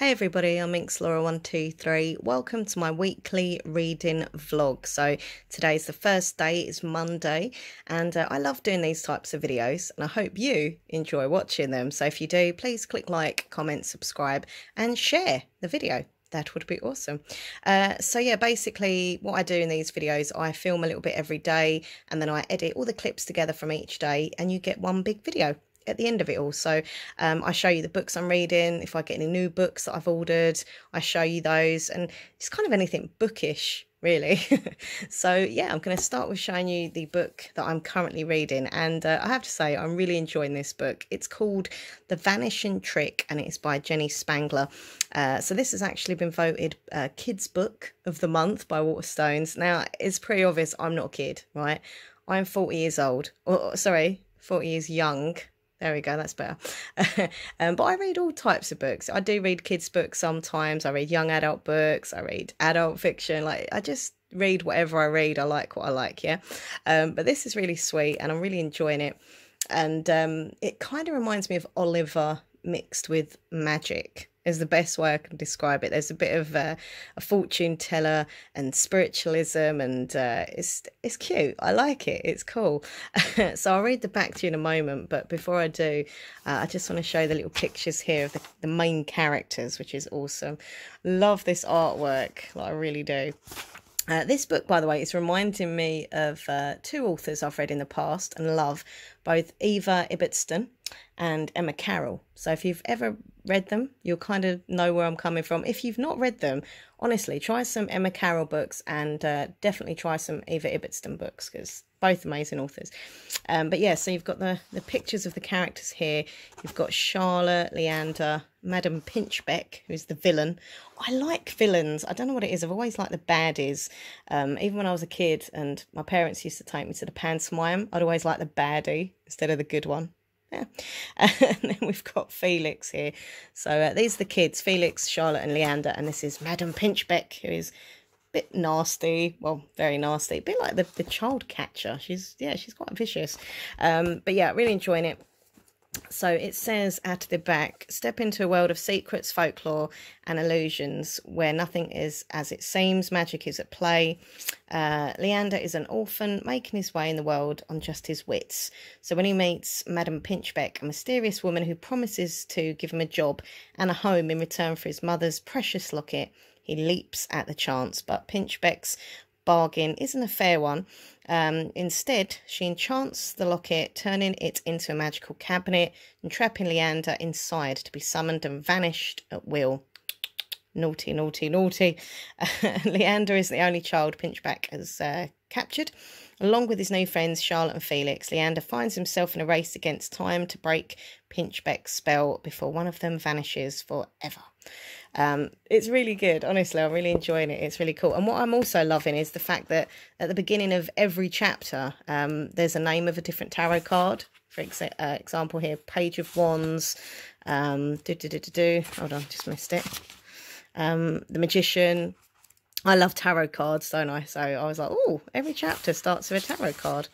Hey everybody, I'm Laura123. Welcome to my weekly reading vlog. So today's the first day, it's Monday, and I love doing these types of videos and I hope you enjoy watching them. So if you do, please click like, comment, subscribe and share the video. That would be awesome. So yeah, basically what I do in these videos, I film a little bit every day and then I edit all the clips together from each day and you get one big video at the end of it all. So I show you the books I'm reading. If I get any new books that I've ordered, I show you those, and it's kind of anything bookish really. So yeah, I'm going to start with showing you the book that I'm currently reading, and I have to say I'm really enjoying this book. It's called The Vanishing Trick and it's by Jenny Spangler. So this has actually been voted Kids Book of the Month by Waterstones. Now it's pretty obvious I'm not a kid, right? I'm 40 years old, or sorry, 40 years young. There we go, that's better. But I read all types of books. I do read kids' books sometimes. I read young adult books. I read adult fiction. Like, I just read whatever I read. I like what I like, yeah? But this is really sweet and I'm really enjoying it. And it kind of reminds me of Oliver mixed with magic, is the best way I can describe it. There's a bit of a fortune teller and spiritualism, and it's cute. I like it. It's cool. So I'll read the back to you in a moment, but before I do, I just want to show the little pictures here of the main characters, which is awesome. Love this artwork, like, I really do. This book, by the way, is reminding me of two authors I've read in the past and love, both Eva Ibbotson and Emma Carroll. So if you've ever read them, you'll kind of know where I'm coming from. If you've not read them, honestly, try some Emma Carroll books and definitely try some Eva Ibbotson books, because both amazing authors. But yeah, so you've got the pictures of the characters here. You've got Charlotte, Leander, Madame Pinchbeck, who's the villain. I like villains. I don't know what it is. I've always liked the baddies. Even when I was a kid and my parents used to take me to the pantomime, I'd always like the baddie instead of the good one. Yeah. And then we've got Felix here. So these are the kids, Felix, Charlotte and Leander. And this is Madame Pinchbeck, who is a bit nasty. Well, very nasty. A bit like the child catcher. She's quite vicious. But yeah, really enjoying it. So it says at the back, step into a world of secrets, folklore and illusions where nothing is as it seems. Magic is at play. Leander is an orphan making his way in the world on just his wits. So when he meets Madame Pinchbeck, a mysterious woman who promises to give him a job and a home in return for his mother's precious locket, he leaps at the chance. But Pinchbeck's bargain isn't a fair one. Instead, she enchants the locket, turning it into a magical cabinet and trapping Leander inside to be summoned and vanished at will. Naughty, naughty, naughty. Leander is the only child Pinchbeck has captured. Along with his new friends Charlotte and Felix, Leander finds himself in a race against time to break Pinchbeck's spell before one of them vanishes forever. It's really good, honestly. I'm really enjoying it. It's really cool. And what I'm also loving is the fact that at the beginning of every chapter, there's a name of a different tarot card. For example here, Page of Wands, hold on, just missed it. The Magician. I love tarot cards, don't I? So I was like, oh, every chapter starts with a tarot card.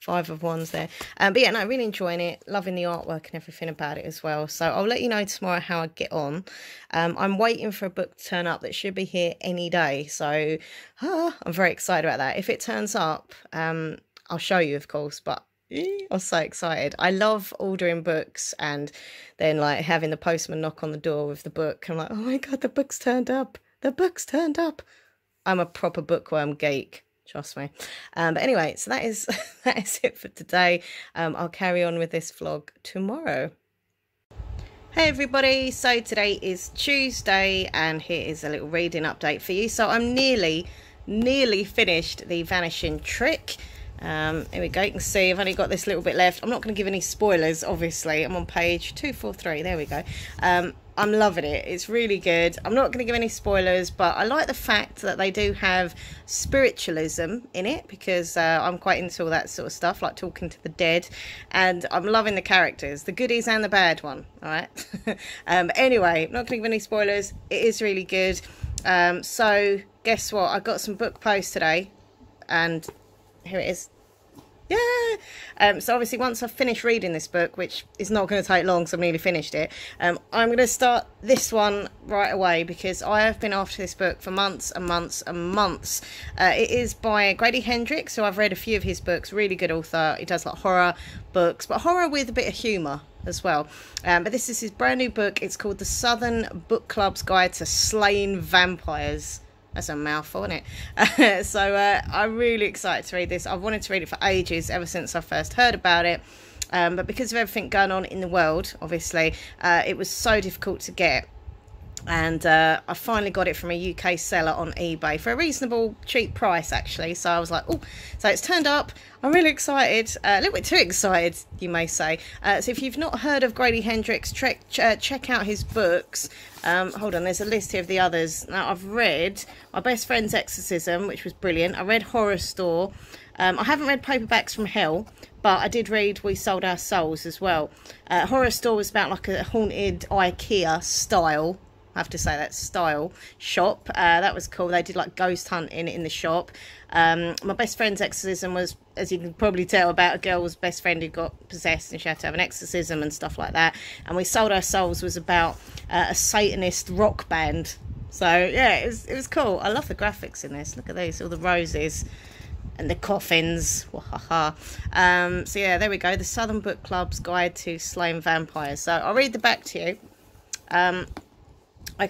5 of Wands there. But yeah, no, really enjoying it. Loving the artwork and everything about it as well. So I'll let you know tomorrow how I get on. I'm waiting for a book to turn up that should be here any day. So I'm very excited about that. If it turns up, I'll show you, of course. But I'm so excited. I love ordering books and then like having the postman knock on the door with the book. I'm like, oh my God, the book's turned up. The book's turned up. I'm a proper bookworm geek. Trust me. But anyway, so that is it for today. I'll carry on with this vlog tomorrow. Hey everybody, so today is Tuesday and here is a little reading update for you. So I'm nearly finished The Vanishing Trick. Here we go, you can see I've only got this little bit left. I'm not going to give any spoilers, obviously. I'm on page 243, there we go. I'm loving it. It's really good. I'm not going to give any spoilers, but I like the fact that they do have spiritualism in it, because I'm quite into all that sort of stuff, like talking to the dead, and I'm loving the characters, the goodies and the bad one, all right? Anyway, I'm not going to give any spoilers. It is really good. So guess what? I got some book post today, and here it is. Yeah. So obviously once I've finished reading this book, which is not going to take long, so I've nearly finished it, I'm going to start this one right away because I have been after this book for months and months and months. It is by Grady Hendrix, so I've read a few of his books. Really good author. He does like horror books, but horror with a bit of humour as well. But this is his brand new book. It's called The Southern Book Club's Guide to Slaying Vampires. That's a mouthful, isn't it? So I'm really excited to read this. I've wanted to read it for ages, ever since I first heard about it. But because of everything going on in the world, obviously, it was so difficult to get. And I finally got it from a UK seller on eBay for a reasonable, cheap price, actually. So I was like, oh, so it's turned up. I'm really excited, a little bit too excited, you may say. So if you've not heard of Grady Hendrix, check out his books. Hold on, there's a list here of the others. Now, I've read My Best Friend's Exorcism, which was brilliant. I read Horror Store. I haven't read Paperbacks from Hell, but I did read We Sold Our Souls as well. Horror Store was about like a haunted IKEA style, I have to say, that style shop. That was cool. They did like ghost hunting in the shop. My Best Friend's Exorcism was, as you can probably tell, about a girl's best friend who got possessed and she had to have an exorcism and stuff like that. And We Sold Our Souls was about a Satanist rock band. So yeah, it was cool. I love the graphics in this. Look at these, all the roses and the coffins. So yeah, there we go. The Southern Book Club's Guide to Slaying Vampires. So I'll read the back to you.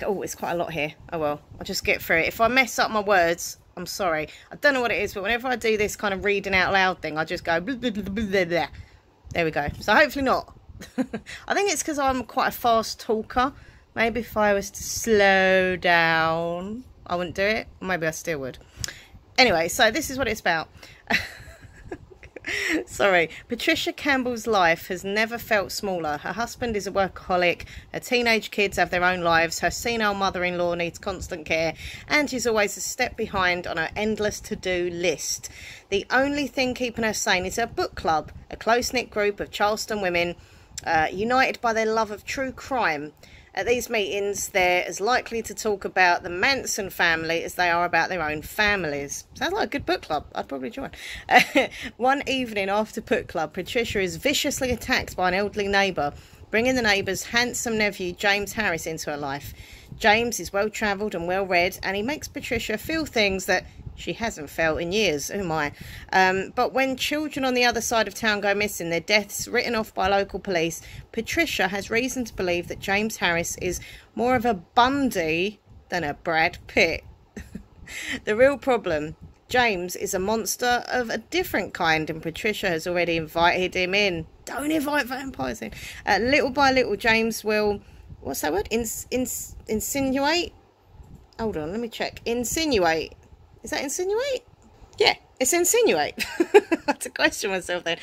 Oh, it's quite a lot here. Oh well, I'll just get through it. If I mess up my words, I'm sorry. I don't know what it is, but whenever I do this kind of reading out loud thing, I just go blah, blah, blah, blah, blah, blah. There we go. So hopefully not. I think it's because I'm quite a fast talker. Maybe if I was to slow down, I wouldn't do it. Maybe I still would. Anyway, so this is what it's about. Sorry. Patricia Campbell's life has never felt smaller. Her husband is a workaholic, her teenage kids have their own lives, her senile mother-in-law needs constant care, and she's always a step behind on her endless to-do list. The only thing keeping her sane is her book club, a close-knit group of Charleston women united by their love of true crime. At these meetings, they're as likely to talk about the Manson family as they are about their own families. Sounds like a good book club. I'd probably join. One evening after book club, Patricia is viciously attacked by an elderly neighbour, bringing the neighbour's handsome nephew, James Harris, into her life. James is well-travelled and well-read, and he makes Patricia feel things that she hasn't felt in years. Oh my. But when children on the other side of town go missing, their deaths written off by local police, Patricia has reason to believe that James Harris is more of a Bundy than a Brad Pitt. The real problem, James is a monster of a different kind, and Patricia has already invited him in. Don't invite vampires in. Little by little, James will, what's that word? Insinuate? Hold on, let me check. Insinuate. Is that insinuate? Yeah, it's insinuate. I had to question myself then.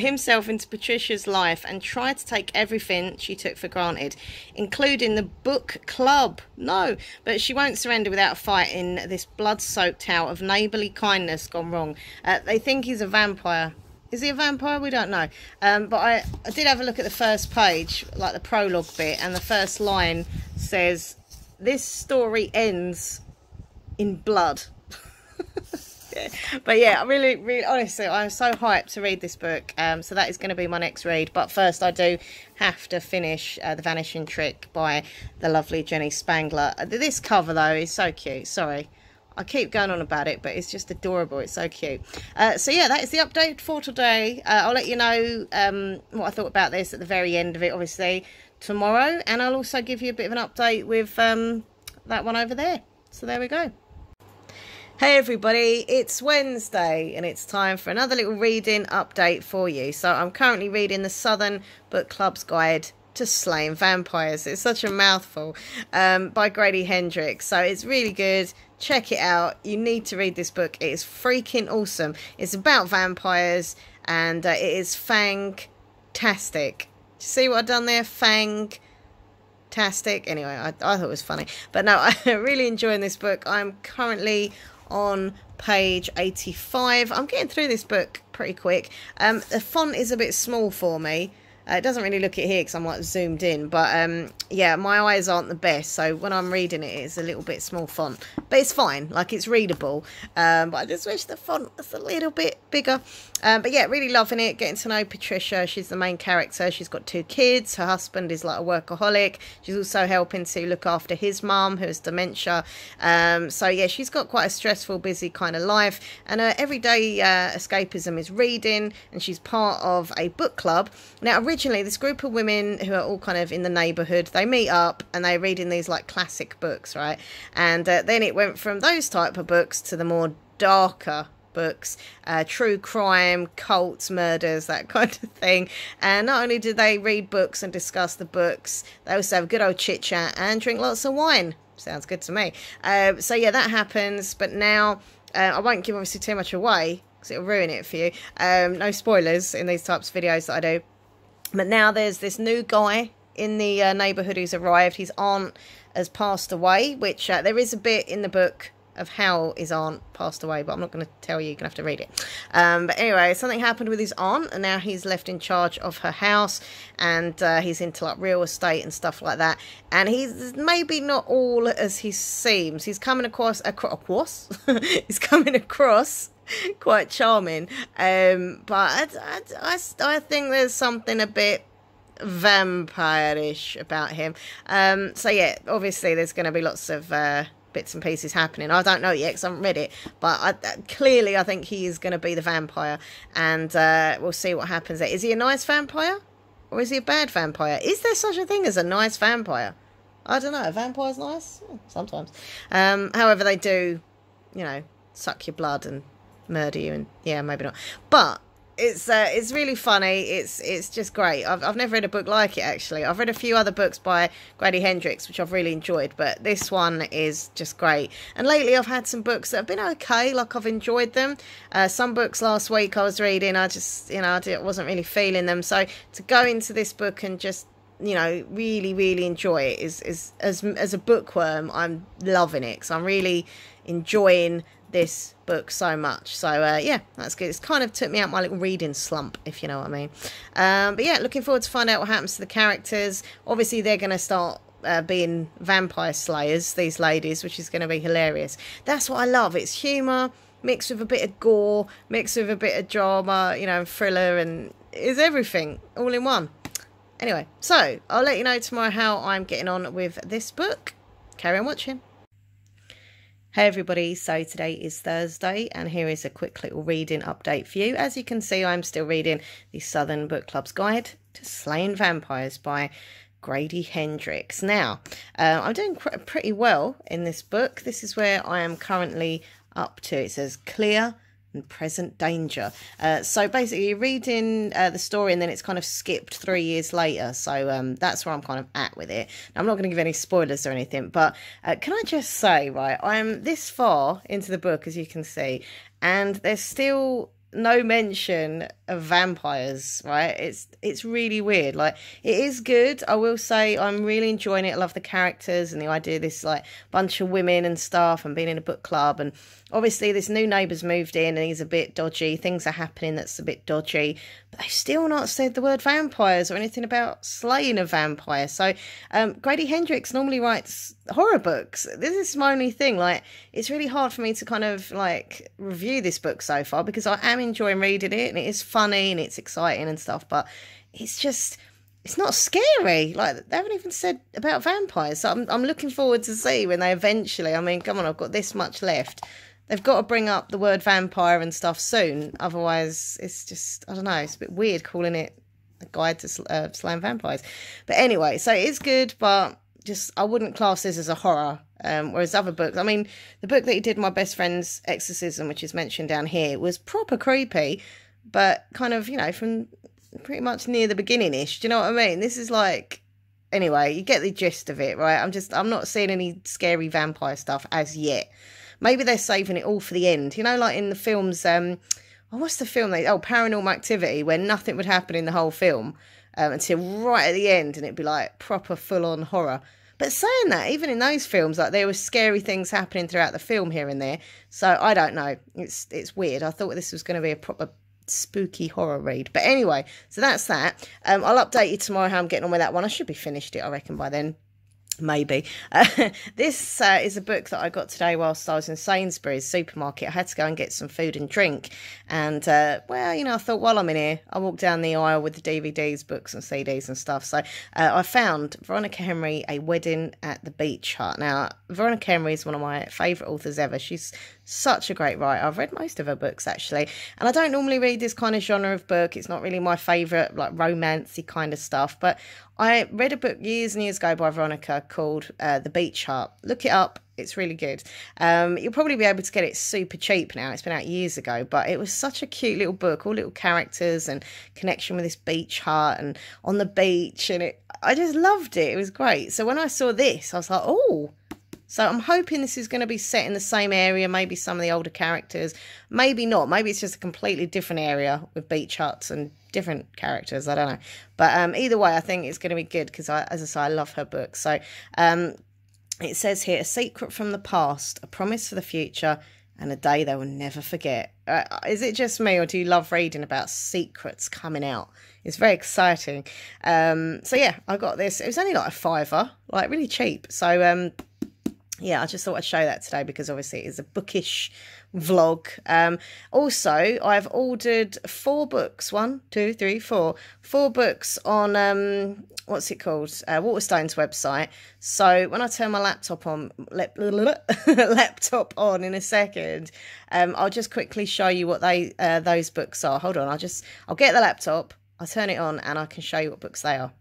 Himself into Patricia's life and try to take everything she took for granted, including the book club. No, but she won't surrender without a fight in this blood-soaked tale of neighbourly kindness gone wrong. They think he's a vampire. Is he a vampire? We don't know. But I did have a look at the first page, like the prologue bit, and the first line says, "This story ends in blood." Yeah. But yeah, really honestly, I'm so hyped to read this book. So that is going to be my next read, but first I do have to finish The Vanishing Trick by the lovely Jenny Spangler. This cover though is so cute. Sorry, I keep going on about it, but it's just adorable. It's so cute. So yeah, that is the update for today. I'll let you know what I thought about this at the very end of it, obviously tomorrow, and I'll also give you a bit of an update with that one over there. So there we go. Hey everybody, it's Wednesday and it's time for another little reading update for you. So I'm currently reading the Southern Book Club's Guide to Slaying Vampires. It's such a mouthful, by Grady Hendrix. So it's really good. Check it out. You need to read this book. It is freaking awesome. It's about vampires and it is fantastic. Do you see what I've done there? Fantastic. Anyway, I thought it was funny. But no, I'm really enjoying this book. I'm currently on page 85. I'm getting through this book pretty quick. The font is a bit small for me. It doesn't really look it here because I'm like zoomed in, but yeah, my eyes aren't the best, so when I'm reading it, it's a little bit small font, but it's fine, like it's readable. But I just wish the font was a little bit bigger. But yeah, really loving it, getting to know Patricia. She's the main character. She's got 2 kids. Her husband is like a workaholic. She's also helping to look after his mum, who has dementia. So yeah, she's got quite a stressful, busy kind of life. And her everyday escapism is reading, and she's part of a book club. Now, originally, this group of women who are all kind of in the neighbourhood, they meet up and they're reading these like classic books, right? And then it went from those type of books to the more darker books, true crime, cults, murders, that kind of thing. And not only do they read books and discuss the books, they also have a good old chit chat and drink lots of wine. Sounds good to me. So yeah, that happens. But now I won't give obviously too much away because it'll ruin it for you. No spoilers in these types of videos that I do. But now there's this new guy in the neighbourhood who's arrived. His aunt has passed away, which there is a bit in the book of how his aunt passed away, but I'm not going to tell you, you're going to have to read it. But anyway, something happened with his aunt, and now he's left in charge of her house, and he's into like real estate and stuff like that, and he's maybe not all as he seems. He's coming across he's coming across quite charming, but I think there's something a bit vampire-ish about him. So yeah, obviously there's going to be lots of bits and pieces happening. I don't know yet because I haven't read it, but clearly I think he is going to be the vampire, and we'll see what happens there. Is he a nice vampire or is he a bad vampire? Is there such a thing as a nice vampire? I don't know. A vampire's nice? Sometimes. However, they do, you know, suck your blood and murder you, and yeah, maybe not. But it's really funny. It's just great. I've never read a book like it, actually. I've read a few other books by Grady Hendrix, which I've really enjoyed, but this one is just great. And lately I've had some books that have been okay, like I've enjoyed them. Some books last week I was reading, I just, you know, I wasn't really feeling them. So to go into this book and just, you know, really enjoy it is as a bookworm, I'm loving it, because I'm really enjoying this book so much. So yeah, that's good. It's kind of took me out my little reading slump, if you know what I mean. But yeah, looking forward to find out what happens to the characters. Obviously they're going to start being vampire slayers, these ladies, which is going to be hilarious. That's what I love. It's humour mixed with a bit of gore, mixed with a bit of drama, you know, and thriller, and it's everything all in one. Anyway, so I'll let you know tomorrow how I'm getting on with this book. Carry on watching. Hey everybody, so today is Thursday, and here is a quick little reading update for you. As you can see, I'm still reading the Southern Book Club's Guide to Slaying Vampires by Grady Hendrix. Now, I'm doing pretty well in this book. This is where I am currently up to. It says Clear and Present Danger. So basically you're reading the story, and then it's kind of skipped 3 years later. So that's where I'm kind of at with it. Now, I'm not going to give any spoilers or anything, but can I just say, right, I'm this far into the book, as you can see, and there's still no mention of vampires, right? It's really weird. Like, it is good, I will say. I'm really enjoying it. I love the characters and the idea of this like bunch of women and stuff, and being in a book club, and obviously this new neighbour's moved in and he's a bit dodgy. Things are happening that's a bit dodgy, but they've still not said the word vampires or anything about slaying a vampire. So Grady Hendrix normally writes horror books. This is my only thing. Like, it's really hard for me to kind of like review this book so far, because I am enjoying reading it, and it is funny and it's exciting and stuff, but it's just, it's not scary. Like, they haven't even said about vampires. So I'm looking forward to see when they eventually, I mean, come on, I've got this much left. They've got to bring up the word vampire and stuff soon. Otherwise, it's just, I don't know, it's a bit weird calling it a guide to slaying vampires. But anyway, so it is good, but just, I wouldn't class this as a horror. Whereas other books, I mean, the book that he did, My Best Friend's Exorcism, which is mentioned down here, was proper creepy, but kind of, you know, from pretty much near the beginning-ish. Do you know what I mean? This is like, anyway, you get the gist of it, right? I'm not seeing any scary vampire stuff as yet. Maybe they're saving it all for the end. You know, like in the films, what's the film? Paranormal Activity, where nothing would happen in the whole film until right at the end, and it'd be like proper full-on horror. But saying that, even in those films, like, there were scary things happening throughout the film here and there. So I don't know. It's weird. I thought this was going to be a proper spooky horror read. But anyway, so that's that. I'll update you tomorrow how I'm getting on with that one. I should be finished it, I reckon, by then. maybe. This is a book that I got today whilst I was in Sainsbury's supermarket. I had to go and get some food and drink, and well, you know, I thought while I'm in here, I walk down the aisle with the DVDs, books and CDs and stuff. So I found Veronica Henry, A Wedding at the Beach Hut. Now, Veronica Henry is one of my favourite authors ever. She's such a great writer. I've read most of her books actually, and I don't normally read this kind of genre of book. It's not really my favourite, like romancy kind of stuff, but I read a book years and years ago by Veronica called The Beach Hut. Look it up. It's really good. You'll probably be able to get it super cheap now. It's been out years ago, but it was such a cute little book, all little characters and connection with this beach hut and on the beach. And I just loved it. It was great. So when I saw this, I was like, oh. So I'm hoping this is going to be set in the same area, maybe some of the older characters, maybe not. Maybe it's just a completely different area with beach huts and different characters. I don't know. But either way, I think it's going to be good because, as I say, I love her book. So it says here, a secret from the past, a promise for the future, and a day they will never forget. Is it just me, or do you love reading about secrets coming out? It's very exciting. So yeah, I got this. It was only like £5, like really cheap. So yeah, I just thought I'd show that today because obviously it is a bookish vlog. Also, I've ordered 4 books. 1, 2, 3, 4. 4 books on, what's it called? Waterstone's website. So when I turn my laptop on, laptop on in a second, I'll just quickly show you what those books are. Hold on, I'll get the laptop, I'll turn it on, and I can show you what books they are.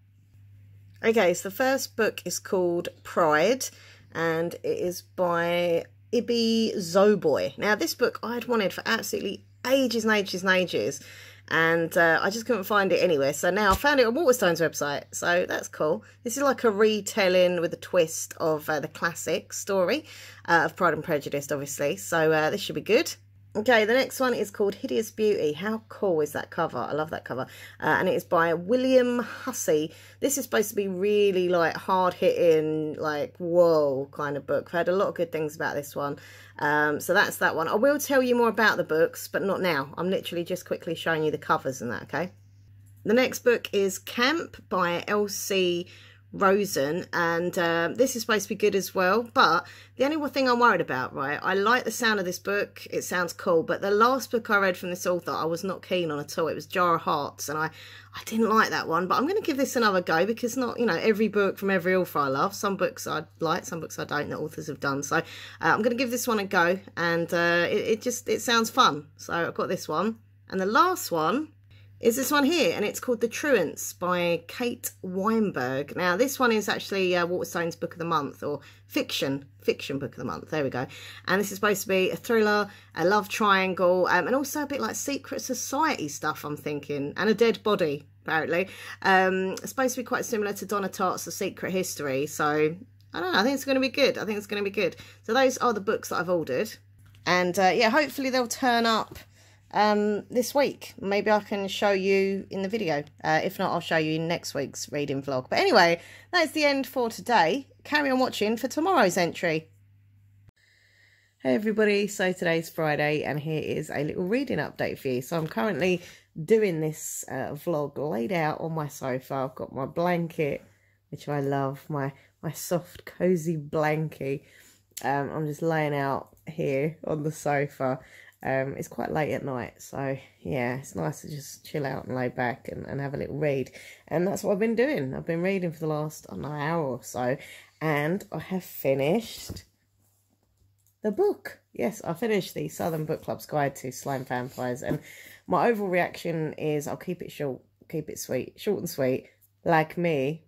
Okay, so the first book is called Pride, and it is by Ibi Zoboy. Now, this book I'd wanted for absolutely ages and ages and ages, and I just couldn't find it anywhere. So now I found it on Waterstone's website, so that's cool. This is like a retelling with a twist of the classic story of Pride and Prejudice, obviously. So this should be good. Okay, the next one is called Hideous Beauty. How cool is that cover? I love that cover. And it is by William Hussey. This is supposed to be really like hard-hitting, like whoa kind of book. I've heard a lot of good things about this one. So that's that one. I will tell you more about the books, but not now. I'm literally just quickly showing you the covers and that, okay? The next book is Camp by Elsie Rosen, and this is supposed to be good as well, but the only thing I'm worried about, right, I like the sound of this book, it sounds cool, but the last book I read from this author I was not keen on at all. It was Jar of Hearts, and I didn't like that one, but I'm going to give this another go because not, you know, every book from every author I love. Some books I like, some books I don't, that authors have done, so I'm going to give this one a go, and it sounds fun. So I've got this one, and the last one is this one here, and it's called The Truants by Kate Weinberg. Now, this one is actually Waterstone's Book of the Month, or fiction Book of the Month. There we go. And this is supposed to be a thriller, a love triangle, and also a bit like secret society stuff, I'm thinking, and a dead body, apparently. It's supposed to be quite similar to Donna Tartt's The Secret History, so I don't know, I think it's going to be good. I think it's going to be good. So those are the books that I've ordered, and yeah, hopefully they'll turn up this week. Maybe I can show you in the video. If not, I'll show you in next week's reading vlog. But anyway, that's the end for today. Carry on watching for tomorrow's entry. Hey everybody, so today's Friday and here is a little reading update for you. So I'm currently doing this vlog laid out on my sofa. I've got my blanket, which I love, my soft cozy blankie. I'm just laying out here on the sofa. It's quite late at night, so yeah, it's nice to just chill out and lay back and have a little read. And that's what I've been doing. I've been reading for the last, I don't know, hour or so, and I have finished the book. Yes, I finished the Southern Book Club's Guide to Slime Vampires, and my overall reaction is, I'll keep it short, keep it sweet, short and sweet, like me.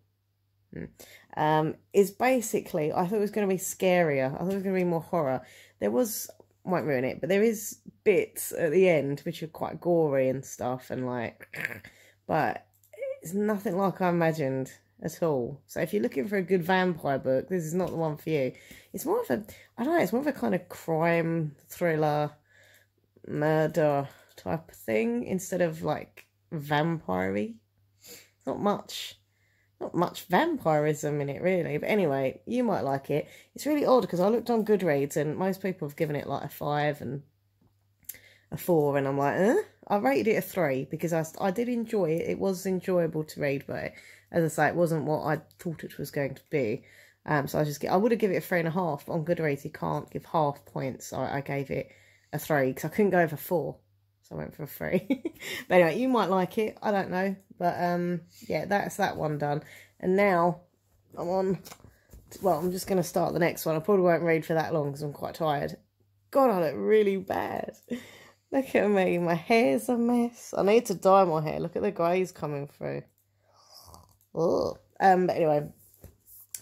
Is basically, I thought it was going to be scarier. I thought it was going to be more horror. There was, won't ruin it, but there is bits at the end which are quite gory and stuff, and like, but it's nothing like I imagined at all. So if you're looking for a good vampire book, this is not the one for you. It's more of a, I don't know, it's more of a kind of crime thriller, murder type thing instead of like vampire-y. Not much vampirism in it, really. But anyway, you might like it. It's really odd because I looked on Goodreads and most people have given it like a 5 and a 4, and I'm like, I rated it a 3 because I did enjoy it. It was enjoyable to read, but as I say, it wasn't what I thought it was going to be. So I would have given it a 3.5. On Goodreads, you can't give half points. So I gave it a 3 because I couldn't go over 4. So I went for a 3. But anyway, you might like it. I don't know. But yeah, that's that one done. And now I'm on... Well, I'm just going to start the next one. I probably won't read for that long because I'm quite tired. God, I look really bad. Look at me. My hair's a mess. I need to dye my hair. Look at the greys coming through. Oh. But anyway,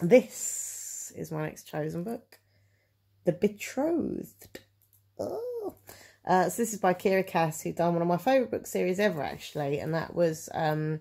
this is my next chosen book. The Betrothed. Oh. So this is by Kira Cass, who done one of my favourite book series ever, actually. And that was The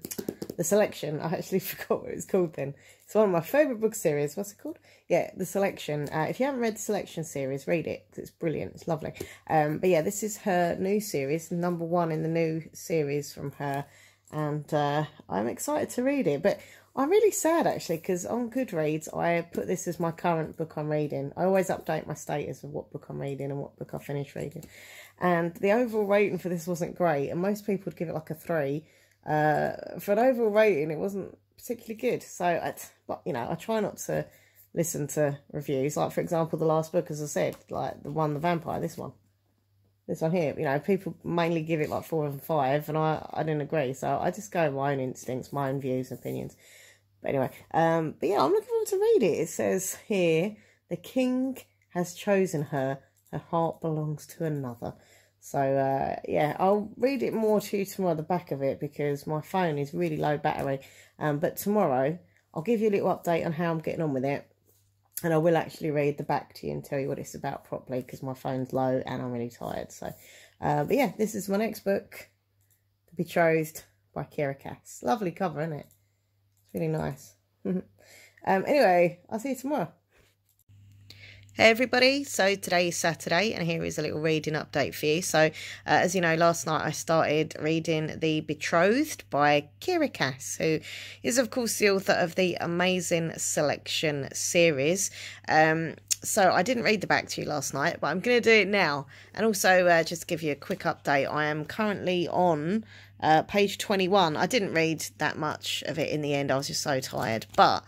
Selection. I actually forgot what it was called then. It's one of my favourite book series. What's it called? Yeah, The Selection. If you haven't read The Selection series, read it, because it's brilliant. It's lovely. But yeah, this is her new series, number 1 in the new series from her. And I'm excited to read it. But I'm really sad, actually, because on Goodreads, I put this as my current book I'm reading. I always update my status of what book I'm reading and what book I finished reading. And the overall rating for this wasn't great. And most people would give it like a 3. For an overall rating, it wasn't particularly good. So, but you know, I try not to listen to reviews. Like, for example, the last book, as I said, like the vampire, this one here, you know, people mainly give it like 4 and 5, and I didn't agree. So I just go with my own instincts, my own views and opinions. But anyway, but yeah, I'm looking forward to read it. It says here, the king has chosen her heart belongs to another. So, yeah, I'll read it more to you tomorrow, the back of it, because my phone is really low battery. But tomorrow, I'll give you a little update on how I'm getting on with it. And I will actually read the back to you and tell you what it's about properly, because my phone's low and I'm really tired. So, but yeah, this is my next book, The Betrothed by Kira Cass. Lovely cover, isn't it? It's really nice. Anyway, I'll see you tomorrow. Hey everybody, so today is Saturday and here is a little reading update for you. So as you know, last night I started reading The Betrothed by Kira Cass, who is of course the author of the Amazing Selection series. So I didn't read the back to you last night, but I'm going to do it now. And also just to give you a quick update, I am currently on page 21. I didn't read that much of it in the end, I was just so tired. But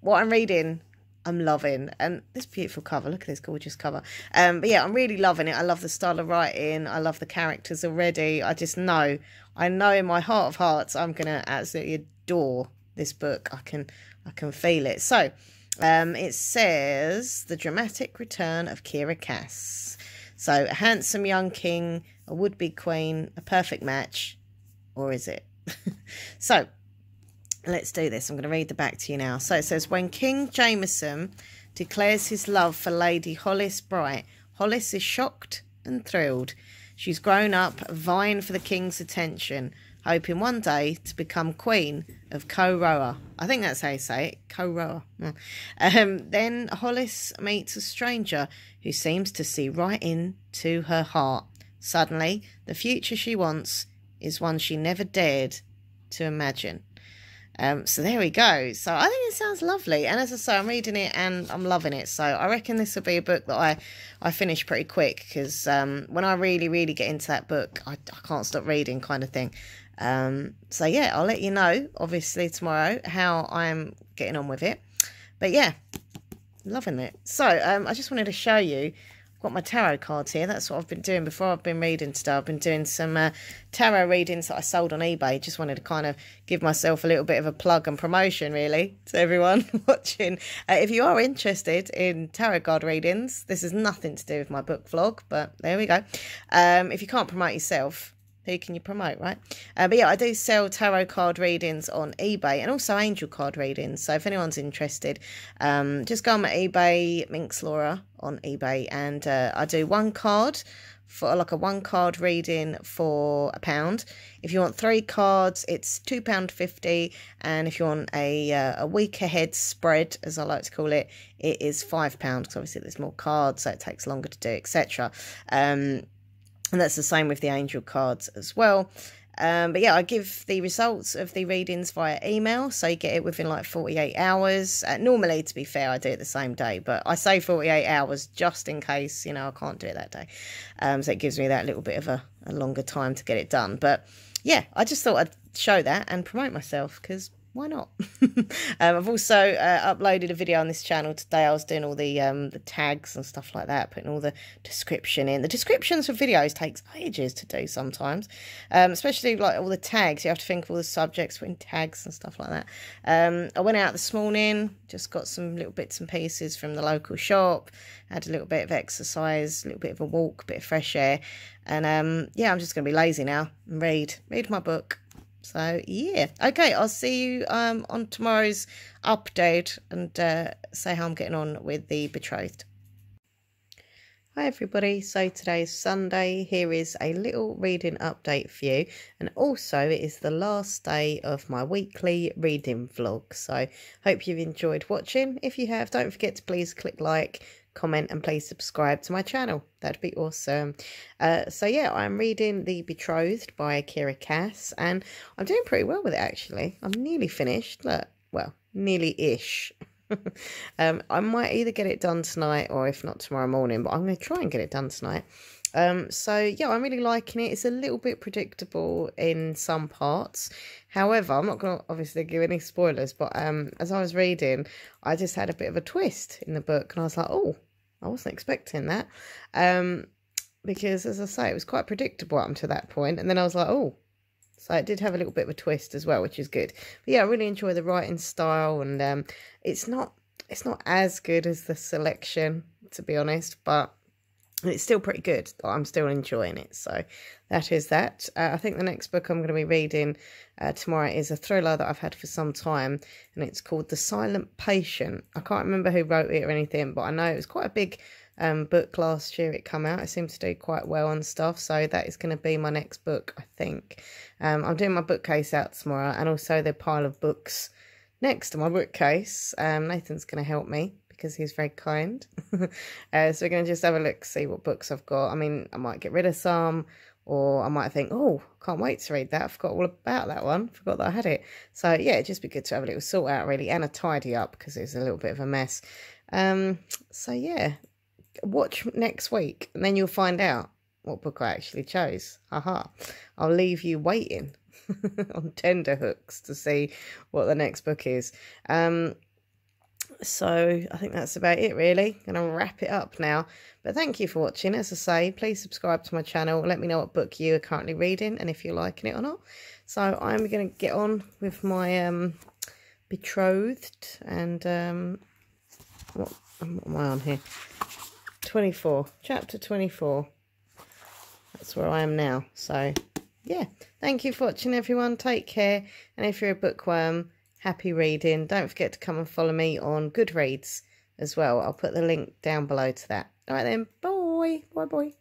what I'm reading, I'm loving. And this beautiful cover, look at this gorgeous cover. But yeah, I'm really loving it. I love the style of writing. I love the characters already. I know in my heart of hearts, I'm going to absolutely adore this book. I can feel it. So it says, the dramatic return of Kira Cass. So a handsome young king, a would-be queen, a perfect match, or is it? So let's do this. I'm going to read the back to you now. So it says, when King Jameson declares his love for Lady Hollis Bright, Hollis is shocked and thrilled. She's grown up, vying for the king's attention, hoping one day to become queen of Koroa. I think that's how you say it, Koroa. Then Hollis meets a stranger who seems to see right into her heart. Suddenly, the future she wants is one she never dared to imagine. So there we go. So I think it sounds lovely. And as I say, I'm reading it and I'm loving it. So I reckon this will be a book that I finish pretty quick. Because when I really, really get into that book, I can't stop reading kind of thing. So yeah, I'll let you know, obviously, tomorrow how I'm getting on with it. But yeah, loving it. So I just wanted to show you. Got my tarot cards here. That's what I've been doing before I've been reading today. I've been doing some tarot readings that I sold on eBay. Just wanted to kind of give myself a little bit of a plug and promotion, really, to everyone watching. If you are interested in tarot card readings, this has nothing to do with my book vlog, but there we go. If you can't promote yourself, who can you promote, right? But yeah, I do sell tarot card readings on eBay and also angel card readings. So if anyone's interested, just go on my eBay, Minx Laura on eBay, and I do one card for like a 1 card reading for £1. If you want 3 cards, it's £2.50, and if you want a week ahead spread, as I like to call it, it is £5 because obviously there's more cards, so it takes longer to do, etc. And that's the same with the angel cards as well. But yeah, I give the results of the readings via email, so you get it within like 48 hours. Normally, to be fair, I do it the same day, but I say 48 hours just in case, you know, I can't do it that day. So it gives me that little bit of a longer time to get it done. But yeah, I just thought I'd show that and promote myself because why not? I've also uploaded a video on this channel today. I was doing all the tags and stuff like that, putting all the description in. The descriptions for videos takes ages to do sometimes, especially like all the tags. You have to think of all the subjects, putting tags and stuff like that. I went out this morning, just got some little bits and pieces from the local shop, had a little bit of exercise, a little bit of a walk, a bit of fresh air, and yeah, I'm just going to be lazy now and read my book. So yeah, okay, I'll see you on tomorrow's update and say how I'm getting on with the betrothed. Hi everybody, so today's Sunday. Here is a little reading update for you, and also it is the last day of my weekly reading vlog. So hope you've enjoyed watching. If you have, don't forget to please click like, comment, and please subscribe to my channel. That'd be awesome. So yeah, I'm reading The Betrothed by Kira Cass, and I'm doing pretty well with it actually. I'm nearly finished. Look, well, nearly-ish. I might either get it done tonight or if not tomorrow morning, but I'm going to try and get it done tonight. So yeah, I'm really liking it. It's a little bit predictable in some parts. However, I'm not going to obviously give any spoilers, but as I was reading, I just had a bit of a twist in the book, and I was like, oh, I wasn't expecting that. Because as I say, it was quite predictable up to that point, and then I was like, oh. So it did have a little bit of a twist as well, which is good. But yeah, I really enjoy the writing style, and it's not as good as the selection, to be honest, but it's still pretty good. I'm still enjoying it. So that is that. I think the next book I'm going to be reading tomorrow is a thriller that I've had for some time, and it's called The Silent Patient. I can't remember who wrote it or anything, but I know it was quite a big book last year. It came out. It seemed to do quite well and stuff, so that is going to be my next book, I think. I'm doing my bookcase out tomorrow, and also the pile of books next to my bookcase. Nathan's going to help me because he's very kind. So we're going to just have a look, see what books I've got. I mean, I might get rid of some, or I might think, oh, can't wait to read that. I forgot all about that one. Forgot that I had it. So yeah, it'd just be good to have a little sort out really, and a tidy up because it's a little bit of a mess. So yeah, watch next week and then you'll find out what book I actually chose. Haha. I'll leave you waiting on tender hooks to see what the next book is. So I think that's about it really. I'm going to wrap it up now. But thank you for watching. As I say, please subscribe to my channel. Let me know what book you are currently reading and if you're liking it or not. So I'm going to get on with my betrothed, and what am I on here? 24, chapter 24. That's where I am now. So yeah, thank you for watching everyone. Take care, and if you're a bookworm, happy reading. Don't forget to come and follow me on Goodreads as well. I'll put the link down below to that. All right then, bye bye.